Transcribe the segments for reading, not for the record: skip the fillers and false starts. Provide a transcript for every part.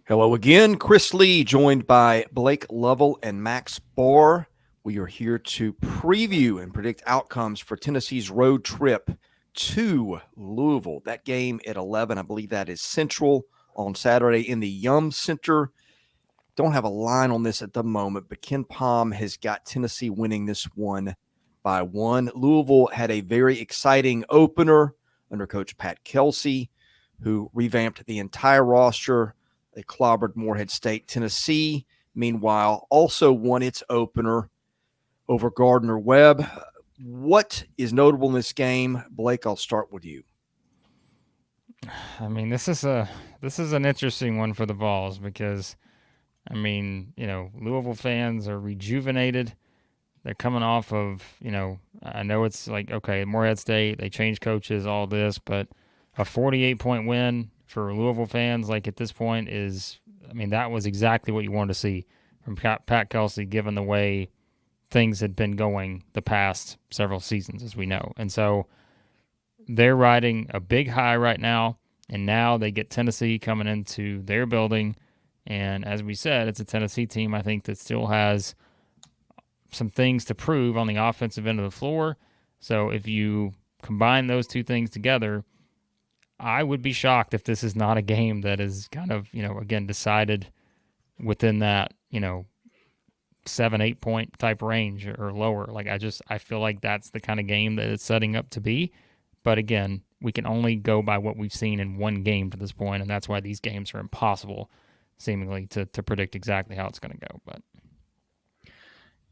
Hello again. Chris Lee, joined by Blake Lovell and Max Barr. We are here to preview and predict outcomes for Tennessee's road trip to Louisville. That game at 11, I believe that is Central on Saturday in the Yum Center. Don't have a line on this at the moment, but Ken Pom has got Tennessee winning this one by 1. Louisville had a very exciting opener under Coach Pat Kelsey, who revamped the entire roster. They clobbered Morehead State. Tennessee, meanwhile, also won its opener over Gardner-Webb. What is notable in this game? Blake, I'll start with you. I mean, this is an interesting one for the Vols because, Louisville fans are rejuvenated. They're coming off of, I know it's like, okay, Morehead State, they changed coaches, all this, but a 48-point win for Louisville fans, like at this point that was exactly what you wanted to see from Pat Kelsey, given the way things had been going the past several seasons, as we know. And so they're riding a big high right now, and now they get Tennessee coming into their building. And as we said, it's a Tennessee team, I think, that still has some things to prove on the offensive end of the floor. So if you combine those two things together, I would be shocked if this is not a game that is kind of, again, decided within that, 7-8 point type range or lower. Like I feel like that's the kind of game that it's setting up to be. But again, we can only go by what we've seen in one game to this point, and that's why these games are impossible, seemingly, to predict exactly how it's going to go. But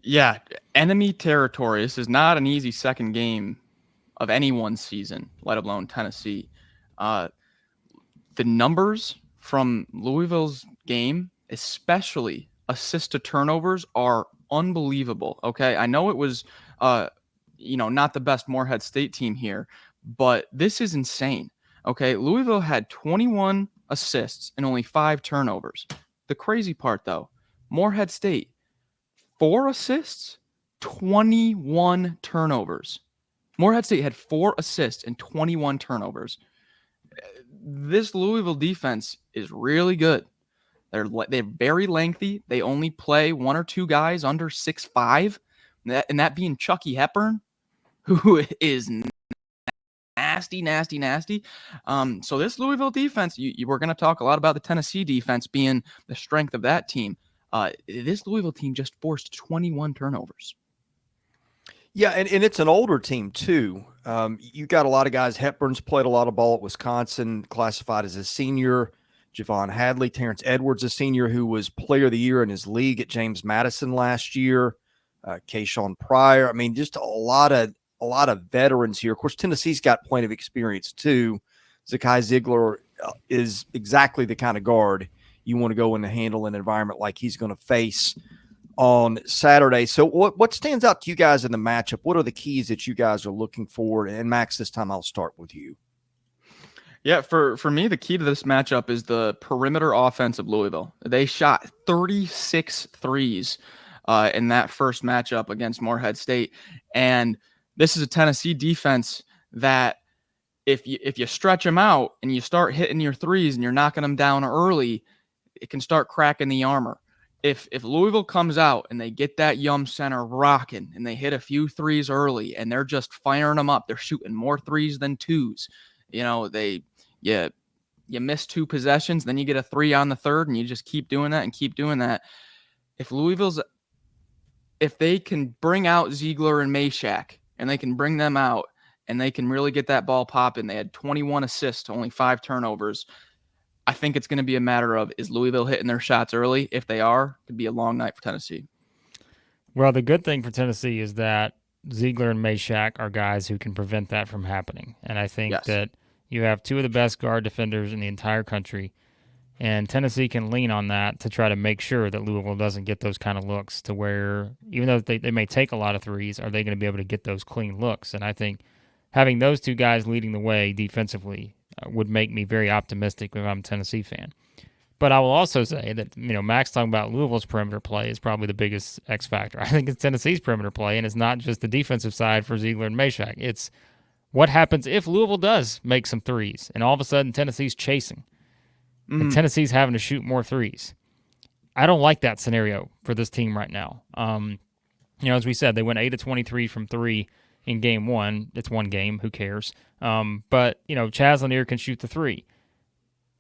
yeah, enemy territory. This is not an easy second game of anyone's season, let alone Tennessee. The numbers from Louisville's game, especially assist to turnovers, are unbelievable. Okay, I know it was, not the best Morehead State team here, but this is insane. Okay, Louisville had 21 assists and only 5 turnovers. The crazy part, though, Morehead State, 4 assists, 21 turnovers. Morehead State had 4 assists and 21 turnovers. This Louisville defense is really good. They're very lengthy. They only play 1 or 2 guys under 6'5", and that being Chucky Hepburn, who is nasty. So this Louisville defense, you were going to talk a lot about the Tennessee defense being the strength of that team. This Louisville team just forced 21 turnovers. Yeah, and it's an older team, too. You got a lot of guys. Hepburn's played a lot of ball at Wisconsin, classified as a senior. Javon Hadley, Terrence Edwards, a senior who was player of the year in his league at James Madison last year. Kayshawn Pryor. I mean, just a lot of veterans here. Of course, Tennessee's got plenty of experience, too. Zakai Ziegler is exactly the kind of guard you want to go in and handle an environment like he's going to face on Saturday. So what stands out to you guys in the matchup? What are the keys that you guys are looking for? And Max, this time I'll start with you. Yeah, for me, the key to this matchup is the perimeter offense of Louisville. They shot 36 threes in that first matchup against Morehead State. And this is a Tennessee defense that if you stretch them out and you start hitting your threes and you're knocking them down early, it can start cracking the armor. If Louisville comes out and they get that Yum Center rocking and they hit a few threes early and they're just firing them up, they're shooting more threes than twos. You miss 2 possessions, then you get a 3 on the third, and you just keep doing that and keep doing that. If they can bring out Ziegler and Meshack, and they can bring them out, and they can really get that ball popping, they had 21 assists to only 5 turnovers. I think it's going to be a matter of, is Louisville hitting their shots early? If they are, it could be a long night for Tennessee. Well, the good thing for Tennessee is that Ziegler and Meshack are guys who can prevent that from happening. And I think that you have 2 of the best guard defenders in the entire country, and Tennessee can lean on that to try to make sure that Louisville doesn't get those kind of looks to where, even though they may take a lot of threes, are they going to be able to get those clean looks? And I think having those 2 guys leading the way defensively would make me very optimistic if I'm a Tennessee fan. But I will also say that, Max talking about Louisville's perimeter play is probably the biggest X factor. I think it's Tennessee's perimeter play, and it's not just the defensive side for Ziegler and Meshack. It's what happens if Louisville does make some threes and all of a sudden Tennessee's chasing. and Tennessee's having to shoot more threes. I don't like that scenario for this team right now. As we said, they went 8 of 23 from three in game one. It's one game. Who cares? But Chaz Lanier can shoot the three.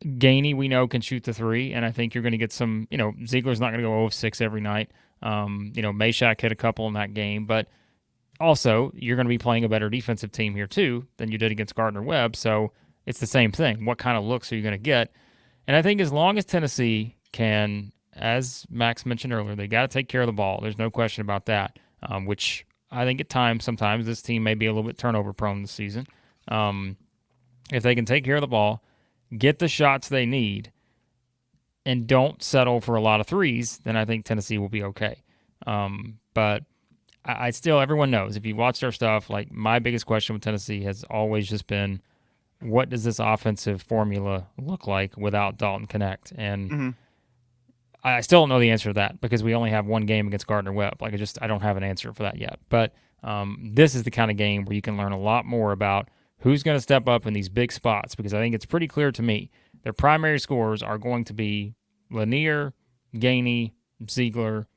Gainey, we know, can shoot the three, and I think you're going to get some. Ziegler's not going to go 0 of 6 every night. Meshack hit a couple in that game, but also you're going to be playing a better defensive team here too than you did against Gardner-Webb. So it's the same thing. What kind of looks are you going to get? And I think as long as Tennessee can, as Max mentioned earlier, they got to take care of the ball. There's no question about that. Which I think at times, sometimes this team may be a little bit turnover prone this season. If they can take care of the ball, get the shots they need, and don't settle for a lot of threes, then I think Tennessee will be okay. But I still, everyone knows, if you watched our stuff, like my biggest question with Tennessee has always just been, what does this offensive formula look like without Dalton Connect? And I still don't know the answer to that because we only have one game against Gardner-Webb. I don't have an answer for that yet. But this is the kind of game where you can learn a lot more about who's going to step up in these big spots, because I think it's pretty clear to me their primary scorers are going to be Lanier, Gainey, Ziegler,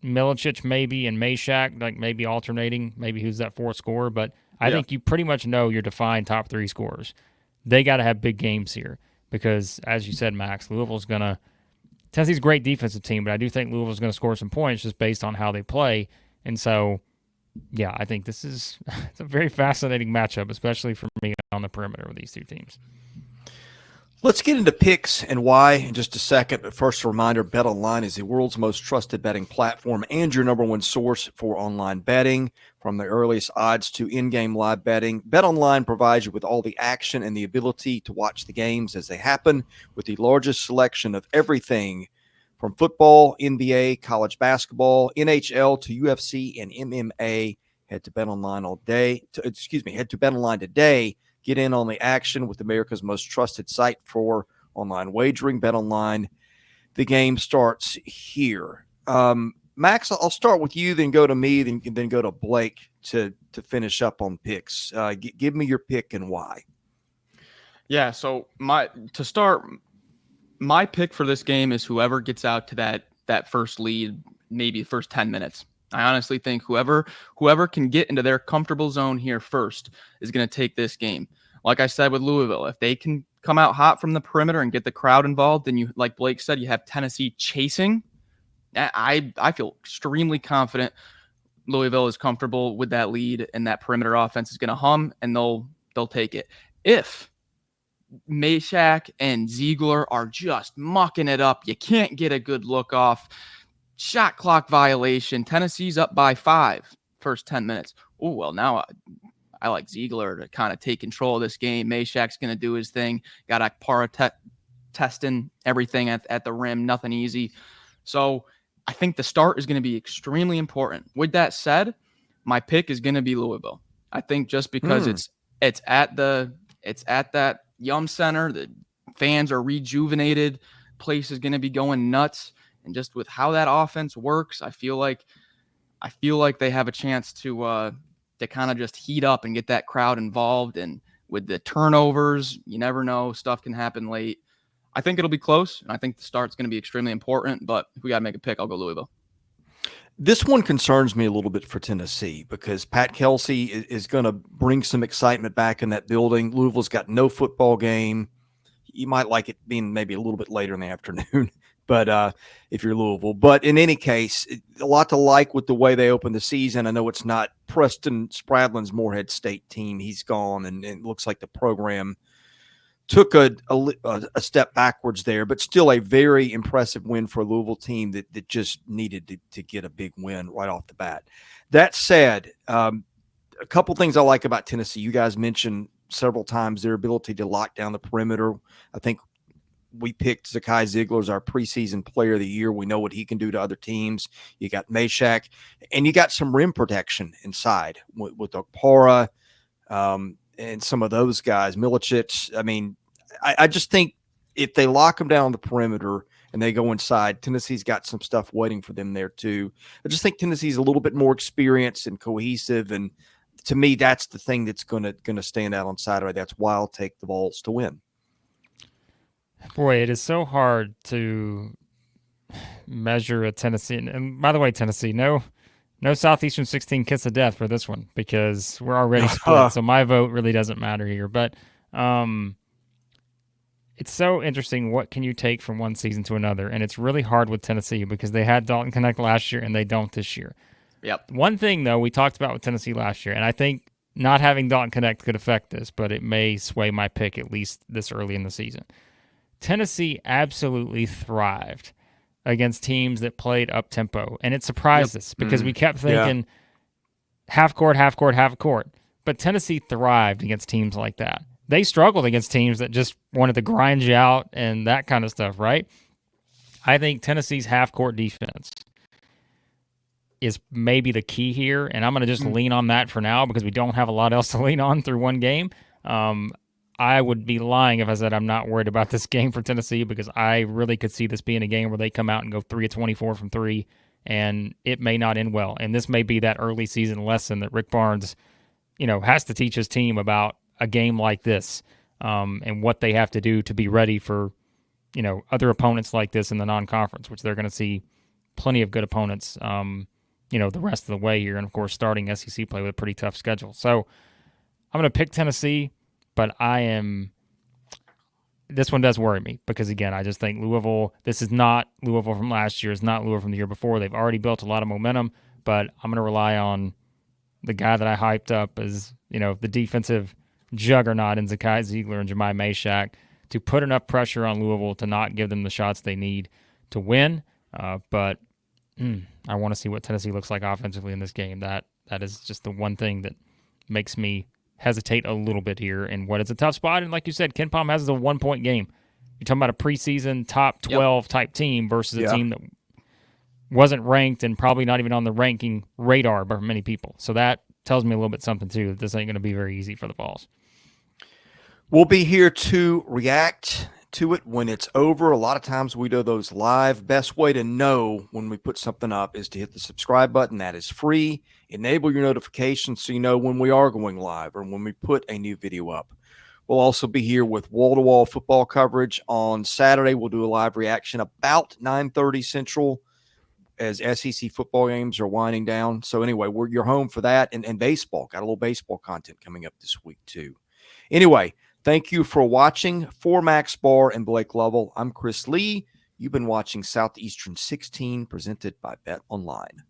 Milicic maybe, and Meshack, like maybe alternating, maybe who's that fourth scorer. But I think you pretty much know your defined top three scorers. They got to have big games here because, as you said, Max, Tennessee's a great defensive team, but I do think Louisville's going to score some points just based on how they play. And so, yeah, I think it's a very fascinating matchup, especially for me on the perimeter with these two teams. Let's get into picks and why in just a second. But first, a reminder, BetOnline is the world's most trusted betting platform and your number one source for online betting. From the earliest odds to in-game live betting, BetOnline provides you with all the action and the ability to watch the games as they happen with the largest selection of everything from football, NBA, college basketball, NHL to UFC and MMA. Head to BetOnline Head to BetOnline today. Get in on the action with America's most trusted site for online wagering. BetOnline. The game starts here. Max, I'll start with you, then go to me, then go to Blake to finish up on picks. Give me your pick and why. Yeah, so my pick for this game is whoever gets out to that first lead, maybe the first 10 minutes. I honestly think whoever can get into their comfortable zone here first is going to take this game. Like I said with Louisville, if they can come out hot from the perimeter and get the crowd involved, then you, like Blake said, you have Tennessee chasing. I feel extremely confident Louisville is comfortable with that lead and that perimeter offense is going to hum and they'll take it. If Meshack and Ziegler are just mucking it up, you can't get a good look off. Shot clock violation. Tennessee's up by 5 first 10 minutes. Oh, well, now I like Ziegler to kind of take control of this game. Meshack's going to do his thing. Got Akpara testing everything at the rim. Nothing easy. So I think the start is going to be extremely important. With that said, my pick is going to be Louisville. I think just because it's at that Yum Center, the fans are rejuvenated, place is going to be going nuts. And just with how that offense works, I feel like they have a chance to kind of just heat up and get that crowd involved. And with the turnovers, you never know, stuff can happen late. I think it'll be close, and I think the start's going to be extremely important. But if we got to make a pick, I'll go Louisville. This one concerns me a little bit for Tennessee because Pat Kelsey is going to bring some excitement back in that building. Louisville's got no football game. You might like it being maybe a little bit later in the afternoon. But if you're Louisville. But in any case, a lot to like with the way they opened the season. I know it's not Preston Spradlin's Morehead State team. He's gone, and it looks like the program took a step backwards there, but still a very impressive win for a Louisville team that just needed to get a big win right off the bat. That said, a couple things I like about Tennessee. You guys mentioned several times their ability to lock down the perimeter. I think we picked Zakai Ziegler as our preseason player of the year. We know what he can do to other teams. You got Meshack, and you got some rim protection inside with Okpara and some of those guys. Milicic. I mean, I just think if they lock them down on the perimeter and they go inside, Tennessee's got some stuff waiting for them there too. I just think Tennessee's a little bit more experienced and cohesive, and to me, that's the thing that's going to stand out on Saturday. That's why I'll take the Vols to win. Boy, it is so hard to measure a Tennessee. And by the way, Tennessee, no Southeastern 16 kiss of death for this one because we're already split. So my vote really doesn't matter here. But it's so interesting. What can you take from one season to another? And it's really hard with Tennessee because they had Dalton Connect last year and they don't this year. Yep. One thing, though, we talked about with Tennessee last year, and I think not having Dalton Connect could affect this, but it may sway my pick at least this early in the season. Tennessee absolutely thrived against teams that played up tempo, and it surprised us because we kept thinking half court, half court, half court. But Tennessee thrived against teams like that. They struggled against teams that just wanted to grind you out and that kind of stuff, right? I think Tennessee's half court defense is maybe the key here, and I'm going to just lean on that for now because we don't have a lot else to lean on through one game. I would be lying if I said I'm not worried about this game for Tennessee because I really could see this being a game where they come out and go 3 of 24 from 3, and it may not end well. And this may be that early season lesson that Rick Barnes, has to teach his team about a game like this and what they have to do to be ready for, other opponents like this in the non-conference, which they're going to see plenty of good opponents, the rest of the way here. And, of course, starting SEC play with a pretty tough schedule. So I'm going to pick Tennessee. But this one does worry me because, again, I just think Louisville, this is not Louisville from last year. It's not Louisville from the year before. They've already built a lot of momentum, but I'm going to rely on the guy that I hyped up as, the defensive juggernaut in Zakai Ziegler and Jemai Meshack to put enough pressure on Louisville to not give them the shots they need to win. But I want to see what Tennessee looks like offensively in this game. That is just the one thing that makes me hesitate a little bit here in what is a tough spot. And like you said, Ken Palm has a 1-point game. You're talking about a preseason top 12 type team versus a team that wasn't ranked and probably not even on the ranking radar by many people. So that tells me a little bit something too, that this ain't going to be very easy for the Vols. We'll be here to react to it when it's over. A lot of times we do those live. Best way to know when we put something up is to hit the subscribe button. That is free. Enable your notifications so you know when we are going live or when we put a new video up. We'll also be here with wall-to-wall football coverage on Saturday. We'll do a live reaction about 9:30 Central as SEC football games are winding down. So anyway, you're home for that and baseball. Got a little baseball content coming up this week too. Anyway, thank you for watching. For Max Barr and Blake Lovell, I'm Chris Lee. You've been watching Southeastern 16 presented by Bet Online.